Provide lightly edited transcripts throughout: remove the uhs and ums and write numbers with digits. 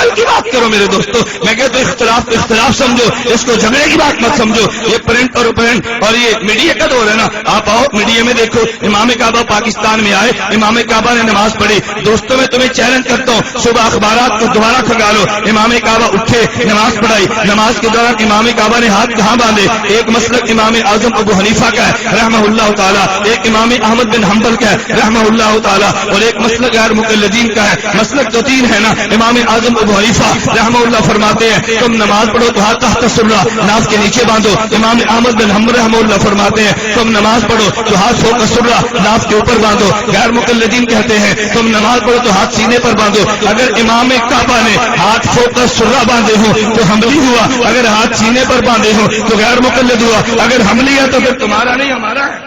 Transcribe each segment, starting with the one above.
عقل کی بات کرو میرے دوستو. میں کہتا ہوں اختلاف کو اختلاف سمجھو, اس کو جھگڑے کی بات مت سمجھو. یہ پرنٹ اور یہ میڈیا کا دور ہے نا. آپ آؤ میڈیا میں دیکھو, امام کعبہ پاکستان میں آئے, امام کعبہ نے نماز پڑھی. دوستوں میں تمہیں چیلنج کرتا ہوں, صبح اخبارات کو دوبارہ کھنگالو. امام کعبہ اٹھے, نماز پڑھائی, نماز کے دوران امام کعبہ نے ہاتھ کہاں باندھے؟ ایک مسلک امام اعظم ابو حنیفہ کا ہے رحمہ اللہ تعالیٰ, ایک امام احمد بن حنبل کا ہے رحمہ اللہ تعالیٰ, اور ایک مسلک غیر مقلدین کا ہے. مسلک تو تین ہے نا. امام اعظم ابو حنیفہ رحمہ اللہ فرماتے ہیں تم نماز پڑھو تو ہاتھ تحت السرہ, ناف کے نیچے باندھو. امام احمد بن حنبل رحمہ اللہ فرماتے ہیں تم نماز پڑھو تو ہاتھ فوق السرہ, ناف کے اوپر باندھو. غیر مقلدین کہتے ہیں تم نماز پڑھو تو ہاتھ سینے پر باندھو. اگر امام کعبہ نے ہاتھ فوق السرہ باندھے ہوں تو حملی ہوا, اگر ہاتھ سینے پر باندھے ہوں تو غیر مقلد ہوا. اگر حملی ہے تو پھر تمہارا نہیں ہمارا ہے.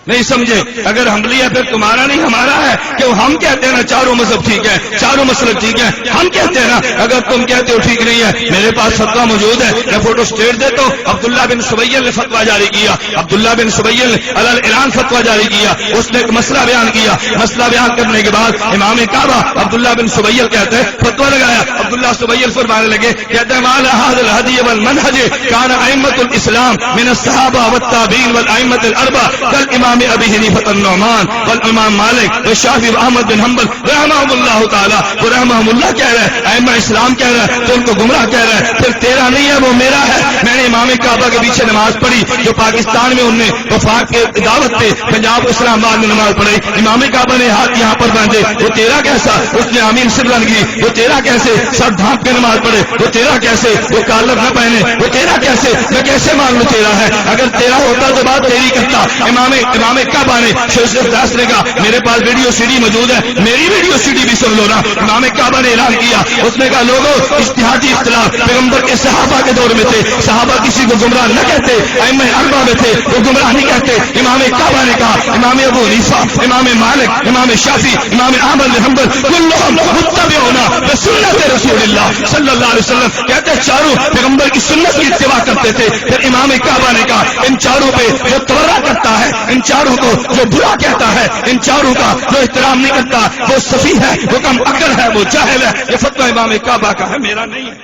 نہیں سمجھے؟ اگر حملی ہے پھر تمہارا نہیں ہمارا ہے. کیوں؟ ہم کہتے ہیں نا چاروں مذہب ٹھیک ہے, چاروں مسلک ٹھیک ہے. ہم کہتے ہیں نا, اگر تم کہتے ہو ٹھیک نہیں ہے, میرے پاس فتویٰ موجود ہے, میں فوٹو اسٹیٹ دیتا ہوں. عبداللہ بن سبیل نے فتویٰ جاری کیا, عبداللہ بن سبیل نے علی الاعلان فتویٰ جاری کیا. اس نے ایک مسئلہ بیان کیا, مسئلہ بیان کرنے کے بعد امام کعبہ عبداللہ بن سبیل کہتے ہیں فتویٰ لگایا. عبداللہ سبیل فرمانے لگے, کہتے ہیں مال هذا الهدي والمنهج كان ائمة الاسلام من الصحابہ والتابعین والائمة الاربعہ كالامام ابی حنیفہ النعمان والامام مالک والشافعی واحمد بن حنبل رحمہم اللہ تعالی. وہ رحمہم اللہ کہہ رہا ہے, ائمہ اسلام کہہ رہا ہے, تو ان کو گمراہ کہہ رہا ہے. پھر تیرا نہیں ہے وہ میرا ہے. میں نے امام کعبہ کے پیچھے نماز پڑھی, جو پاکستان میں انہوں نے وفاق کے دعوت پہ پنجاب اسلام آباد میں نماز پڑھی. امام کعبہ نے ہاتھ یہاں پر باندھے, وہ تیرا کیسا؟ اس نے آمین سبلان کی, وہ تیرا کیسے؟ سر ڈھانپ کے نماز پڑھے, وہ تیرا کیسے؟ وہ کالر نہ پہنے, وہ تیرا کیسے؟ میں کیسے مان لوں تیرا ہے؟ اگر تیرا ہوتا تو بات تیری کرتا. امام کعبہ نے شیخ داس نے کہا میرے پاس ویڈیو سی ڈی موجود ہے, میری ویڈیو سی ڈی بھی سن لو نا. امام کعبہ نے اعلان کیا, اس نے کہا لوگوں اجتہادی اختلاف پیغمبر کے صحابہ کے دور میں تھے, صحابہ کسی کو گمراہ نہ کہتے, ائمہ اربعہ میں تھے وہ گمراہ نہیں کہتے. امام کعبہ نے کہا امام ابو حنیفہ, امام مالک, امام شافعی, امام احمد بن حنبل کلہم متبعون بسنت رسول اللہ صلی اللہ علیہ وسلم, کہتے چاروں پیغمبر کی سنت کی اتباع کرتے تھے. پھر امام کعبہ نے کہا ان چاروں پہ جو تبرہ کرتا ہے, ان چاروں کو جو برا کہتا ہے, ان چاروں کا جو احترام نہیں کرتا وہ سفیہ ہے, وہ کم عقل ہے, وہ جاہل ہے. یہ فتویٰ امام کعبہ کا ہے, میرا نہیں ہے,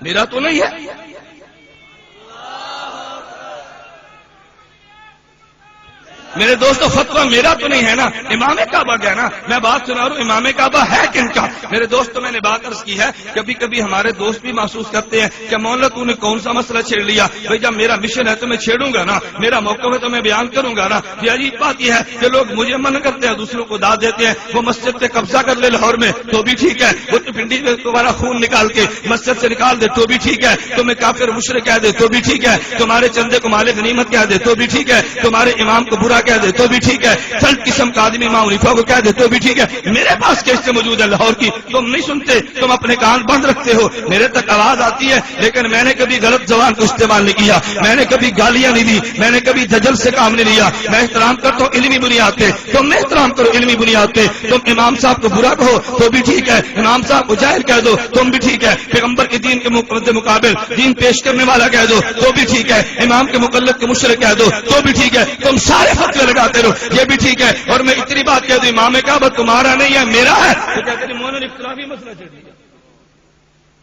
میرا تو نہیں ہے. میرے دوستو فتویٰ میرا تو نہیں ہے نا, امام کعبہ کا ہے نا. میں بات سنا رہا ہوں امام کعبہ ہے کن کا. میرے دوستو میں نے بات عرض کی ہے, کبھی کبھی ہمارے دوست بھی محسوس کرتے ہیں کہ مولانا تو نے کون سا مسئلہ چھیڑ لیا. بھائی جب میرا مشن ہے تو میں چھیڑوں گا نا, میرا موقع ہے تو میں بیان کروں گا نا. یہ عجیب بات یہ ہے کہ لوگ مجھے من کرتے ہیں, دوسروں کو داد دیتے ہیں. وہ مسجد پہ قبضہ کر لے لاہور میں تو بھی ٹھیک ہے, وہ پنڈی میں تمہارا خون نکال کے مسجد سے نکال دے تو بھی ٹھیک ہے, تمہیں کافر مشرک کہہ دے تو بھی ٹھیک ہے, تمہارے چندے کو مال غنیمت کہہ دے تو بھی ٹھیک ہے, تمہارے امام کو برا کہہ دے تو بھی ٹھیک ہے, تھرڈ قسم کا آدمی امام حنیفہ کو کہہ دے تو بھی ٹھیک ہے. میرے پاس کیسے موجود ہے لاہور کی, تم نہیں سنتے, تم اپنے کان بند رکھتے ہو. میرے تک آواز آتی ہے لیکن میں نے کبھی غلط زبان کو استعمال نہیں کیا, میں نے کبھی گالیاں نہیں دی, میں نے کبھی دجل سے کام نہیں لیا. میں احترام کرتا ہوں علمی بنیاد پہ, تم نے احترام کرو علمی بنیاد پہ. تم امام صاحب کو برا کہو تو بھی ٹھیک ہے, امام صاحب کو جاہل کہہ دو تم بھی ٹھیک ہے, پیغمبر کے دین کے مقابل دین پیش کرنے والا کہہ دو تو بھی ٹھیک ہے, امام کے مقلد کو مشرک کہہ دو تو بھی ٹھیک ہے. تم سارے فتوے لگاتے رہو, یہ بھی ٹھیک ہے. اور میں اتنی بات کہہ دوں امام کعبہ تمہارا نہیں ہے میرا ہے, تو کہتے ہیں مولانا اختلافی مسئلہ چھیڑ دیا.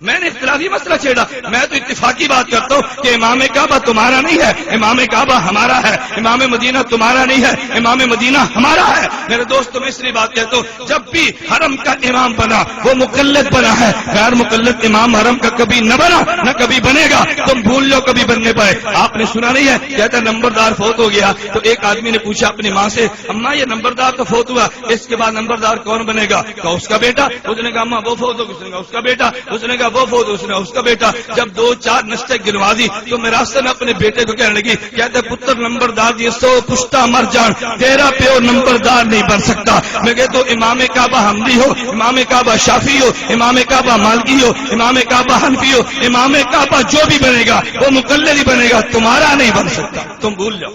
میں نے اختلافی مسئلہ چھیڑا, میں تو اتفاقی بات کرتا ہوں کہ امام کعبہ تمہارا نہیں ہے, امام کعبہ ہمارا ہے. امام مدینہ تمہارا نہیں ہے, امام مدینہ ہمارا ہے. میرے دوستوں میں اس لیے بات کہتا ہوں جب بھی حرم کا امام بنا وہ مقلد بنا ہے, غیر مقلد امام حرم کا کبھی نہ بنا نہ کبھی بنے گا. تم بھول لو کبھی بننے پائے. آپ نے سنا نہیں ہے, کہتا نمبردار فوت ہو گیا تو ایک آدمی نے پوچھا اپنی ماں سے, اماں یہ نمبردار تو فوت ہوا, اس کے بعد نمبردار کون بنے گا؟ کہا اس کا بیٹا. اس نے کہا اماں وہ فوت ہو گیا, اس نے کہا اس کا بیٹا. اس نے کہا وہ فوت, اس نے اس کا بیٹا. جب 2-4 نشتے گنوا دی تو میراث نے اپنے بیٹے کو کہنے لگی, کہتے پتر نمبردار دی 100 پشتہ مر جان, تیرا پیو نمبردار نہیں بن سکتا. میں کہتا ہوں امام کعبہ حنبلی ہو, امام کعبہ شافعی ہو, امام کعبہ مالکی ہو, امام کعبہ حنفی ہو, امام کعبہ جو بھی بنے گا وہ مقلد ہی بنے گا, تمہارا نہیں بن سکتا. تم بھول جاؤ,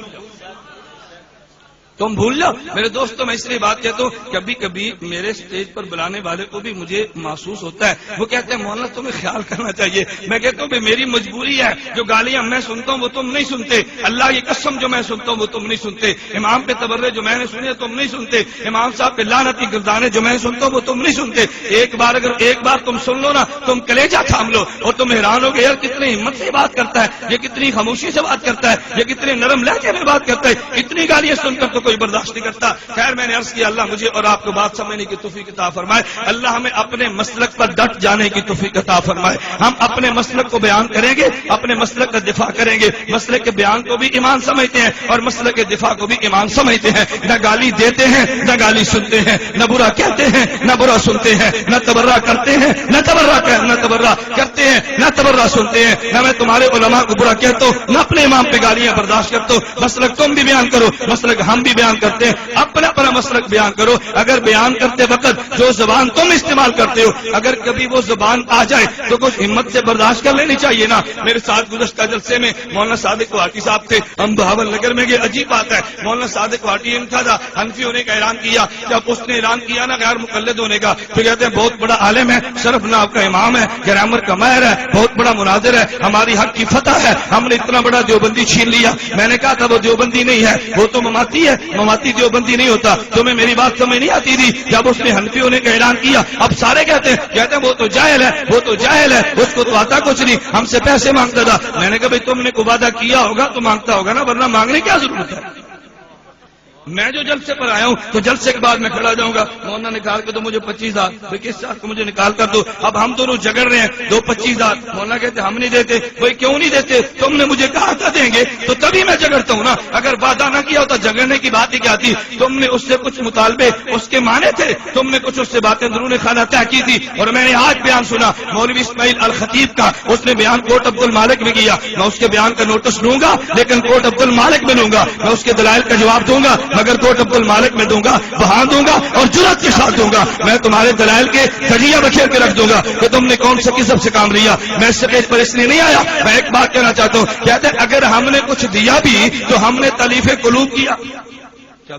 تم بھول جاؤ. میرے دوستوں میں اس لیے بات کہتا ہوں, کبھی کبھی میرے اسٹیج پر بلانے والے کو بھی مجھے محسوس ہوتا ہے, وہ کہتے ہیں مولانا تمہیں خیال کرنا چاہیے. میں کہتا ہوں کہ میری مجبوری ہے, جو گالیاں میں سنتا ہوں وہ تم نہیں سنتے, اللہ کی قسم جو میں سنتا ہوں وہ تم نہیں سنتے, امام پہ تبرے جو میں نے سنے تم نہیں سنتے, امام صاحب پہ لعنتی گردانے جو میں سنتا ہوں وہ تم نہیں سنتے. ایک بار تم سن لو نا, تم کلیجہ تھام لو اور تم حیران ہو گے یار کتنی ہمت سے بات کرتا ہے, یہ کتنی خاموشی سے بات کرتا ہے, یہ کتنے نرم لہجے میں بات کرتا ہے, اتنی گالیاں سن کر تو کوئی برداشت نہیں کرتا. خیر میں نے عرض کیا اللہ مجھے اور آپ کو بات سمجھنے کی توفیق عطا فرمائے, اللہ ہمیں اپنے مسلک پر ڈٹ جانے کی توفیق عطا فرمائے. ہم اپنے مسلک کو بیان کریں گے, اپنے مسلک کا دفاع کریں گے. مسلک کے بیان کو بھی ایمان سمجھتے ہیں اور مسلک کے دفاع کو بھی ایمان سمجھتے ہیں. نہ گالی دیتے ہیں نہ گالی سنتے ہیں, نہ برا کہتے ہیں نہ برا سنتے ہیں, نہ تبرہ کرتے ہیں نہ تبرہ کرتے ہیں نہ تبرہ سنتے ہیں. نہ میں تمہارے علماء کو برا کہتا ہوں نہ اپنے امام پہ گالیاں برداشت کرتا ہوں. مسلک تم بھی بیان کرو, مسلک ہم بھی بیان کرتے ہیں, اپنا اپنا مسلک بیان کرو. اگر بیان کرتے وقت جو زبان تم استعمال کرتے ہو اگر کبھی وہ زبان آ جائے تو کچھ ہمت سے برداشت کر لینی چاہیے نا. میرے ساتھ گزشتہ جلسے میں مولانا صادق واٹی صاحب تھے, ہم بہاول نگر میں گئے. عجیب بات ہے, مولانا صادق واٹی ان کا تھا, حنفی ہونے کا اعلان کیا. جب اس نے اعلان کیا نا غیر مقلد ہونے کا تو کہتے ہیں بہت بڑا عالم ہے, شرف ناب کا امام ہے, گرامر کا ماہر ہے, بہت بڑا مناظر ہے, ہماری حق کی فتح ہے, ہم نے اتنا بڑا دیوبندی چھین لیا. میں نے کہا تھا وہ دیوبندی نہیں ہے, وہ تو مماتی ہے, مماتی دیوبندی نہیں ہوتا. تمہیں میری بات سمجھ نہیں آتی تھی جب اس نے حنفی ہونے کا اعلان کیا. اب سارے کہتے ہیں وہ تو جاہل ہے, وہ تو جاہل ہے, اس کو تو آتا کچھ نہیں, ہم سے پیسے مانگتا تھا. میں نے کہا بھائی تم نے کو وعدہ کیا ہوگا تو مانگتا ہوگا نا, ورنہ مانگنے کی کیا ضرورت ہے. میں جو جلسے پر آیا ہوں تو جلسے کے بعد میں کھڑا جاؤں گا, مولانا نکال کے دو مجھے 25,000, کس ساتھ کو مجھے نکال کر دو. اب ہم دونوں جگڑ رہے ہیں, دو 25,000. مولانا کہتے ہم نہیں دیتے. بھائی کیوں نہیں دیتے, تم نے مجھے کہا تھا دیں گے تو تبھی میں جگڑتا ہوں نا. اگر وعدہ نہ کیا ہوتا جگڑنے کی بات ہی کیا تھی. تم نے اس سے کچھ مطالبے اس کے مانے تھے, تم نے کچھ اس سے باتیں درون خانہ طے کی تھی. اور میں نے آج بیان سنا مولوی اسماعیل الخطیب کا, اس نے بیان کوٹ عبد المالک میں کیا. میں اس کے بیان کا نوٹس لوں گا لیکن کوٹ عبد المالک میں لوں گا, میں اس کے دلائل کا جواب دوں گا مگر کوٹ عبد المالک میں دوں گا, وہاں دوں گا اور جرات کے ساتھ دوں گا. میں تمہارے دلائل کے کجیاں بکھیر کے رکھ دوں گا کہ تم نے کون سے قسم سے کام لیا. میں اس سے پر اس لیے نہیں آیا. میں ایک بات کہنا چاہتا ہوں, کہتے ہیں اگر ہم نے کچھ دیا بھی تو ہم نے تلیف قلوب کیا.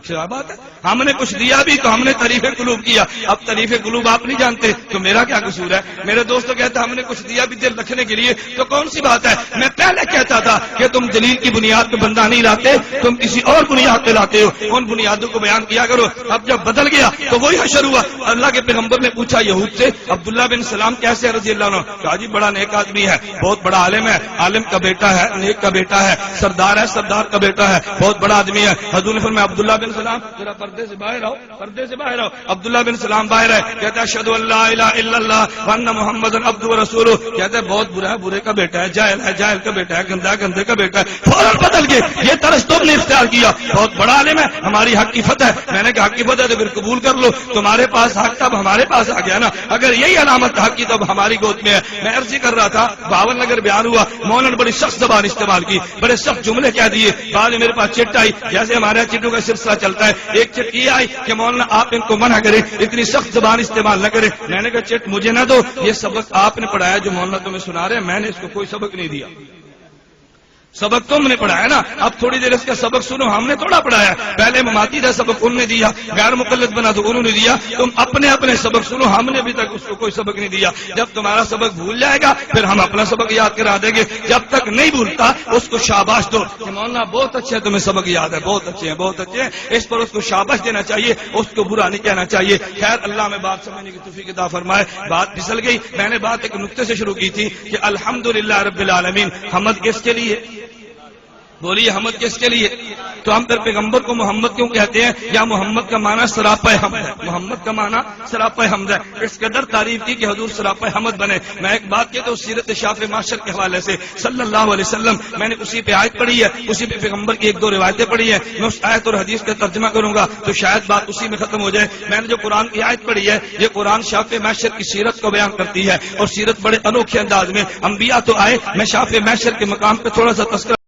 کیا بات ہے, ہم نے کچھ دیا بھی تو ہم نے تعریف قلوب کیا. اب تعریف قلوب آپ نہیں جانتے تو میرا کیا قصور ہے. میرے دوستوں کہتے ہیں ہم نے کچھ دیا بھی دل رکھنے کے لیے تو کون سی بات ہے. میں پہلے کہتا تھا کہ تم دلیل کی بنیاد پہ بندہ نہیں لاتے, تم کسی اور بنیاد پہ لاتے ہو, ان بنیادوں کو بیان کیا کرو. اب جب بدل گیا تو وہی حشر ہوا. اللہ کے پیغمبر نے پوچھا یہود سے عبداللہ بن سلام کیسے ہے رضی اللہ عنہ, کہا جی بڑا نیک آدمی ہے, بہت بڑا عالم ہے, عالم کا بیٹا ہے, نیک کا بیٹا ہے, سردار ہے, سردار کا بیٹا ہے, بہت بڑا آدمی ہے. حضور نے فرمایا عبداللہ بن سلام ذرا پردے سے باہر آؤ, پردے سے باہر آؤ. عبداللہ بن سلام باہر ہے, کہتا ہے اشہدو ان لا الہ الا اللہ وان محمد عبدہ ورسولہ. کہتا ہے بہت برا ہے, برے کا بیٹا ہے, جاہل کا بیٹا ہے, گندا گندے کا بیٹا ہے. فوراً بدل گئے, یہ طرز تم نے اختیار کیا. بہت بڑا عالم ہے, ہماری حق کی فتح ہے. میں نے کہا حق کی فتح تو پھر قبول کر لو, تمہارے پاس حق تب ہمارے پاس آ گیا نا. اگر یہی علامت حق کی تب ہماری گود میں ہے. میں عرض کر رہا تھا بہاول نگر بیان ہوا, مولانا نے بڑی سخت زبان استعمال کی, بڑے سخت جملے کہہ دیے. بعد میں میرے پاس چٹ آئی, جیسے ہمارے چٹوں کا سلسلہ چلتا ہے. ایک چٹ یہ آئی کہ مولانا آپ ان کو منع کریں, اتنی سخت زبان استعمال نہ کریں. میں نے کہا چٹ مجھے نہ دو, یہ سبق آپ نے پڑھایا جو مولانا تمہیں سنا رہے ہیں, میں نے اس کو کوئی سبق نہیں دیا. سبق تم نے پڑھایا نا, اب تھوڑی دیر اس کا سبق سنو, ہم نے تھوڑا پڑھایا. پہلے مماتی تھا سبق انہوں نے دیا, غیر مقلد بنا تو انہوں نے دیا. تم اپنے اپنے سبق سنو, ہم نے ابھی تک اس کو کوئی سبق نہیں دیا. جب تمہارا سبق بھول جائے گا پھر ہم اپنا سبق یاد کرا دیں گے. جب تک نہیں بھولتا اس کو شاباش دو کہ مولانا بہت اچھے ہے, تمہیں سبق یاد ہے, بہت اچھے ہیں, بہت اچھے ہیں. اس پر اس کو شاباش دینا چاہیے, اس کو برا نہیں کہنا چاہیے. خیر اللہ میں بات سمجھنے کی توفیق عطا فرمائے. بات پھسل گئی. میں نے بات ایک نقطے سے شروع کی تھی کہ الحمدللہ رب العالمین. حمد کس کے لیے, بولیے حمد کس کے لیے. تو ہم پھر پیغمبر کو محمد کیوں کہتے ہیں, یا محمد کا معنی سراپا حمد ہے, محمد کا معنی سراپا حمد ہے. اس قدر تعریف کی کہ حضور سراپا حمد بنے. میں ایک بات کہتا ہوں سیرت شاف معاشر کے حوالے سے صلی اللہ علیہ وسلم, میں نے اسی پہ آیت پڑھی ہے, اسی پہ پیغمبر کی ایک دو روایتیں پڑھی ہیں. میں اس آیت اور حدیث کا ترجمہ کروں گا تو شاید بات اسی میں ختم ہو جائے. میں نے جو قرآن کی آیت پڑھی ہے, یہ قرآن شاف معاشر کی سیرت کو بیان کرتی ہے, اور سیرت بڑے انوکھے انداز میں. انبیاء تو آئے, میں شاف معاشر کے مقام پہ تھوڑا سا تذکرہ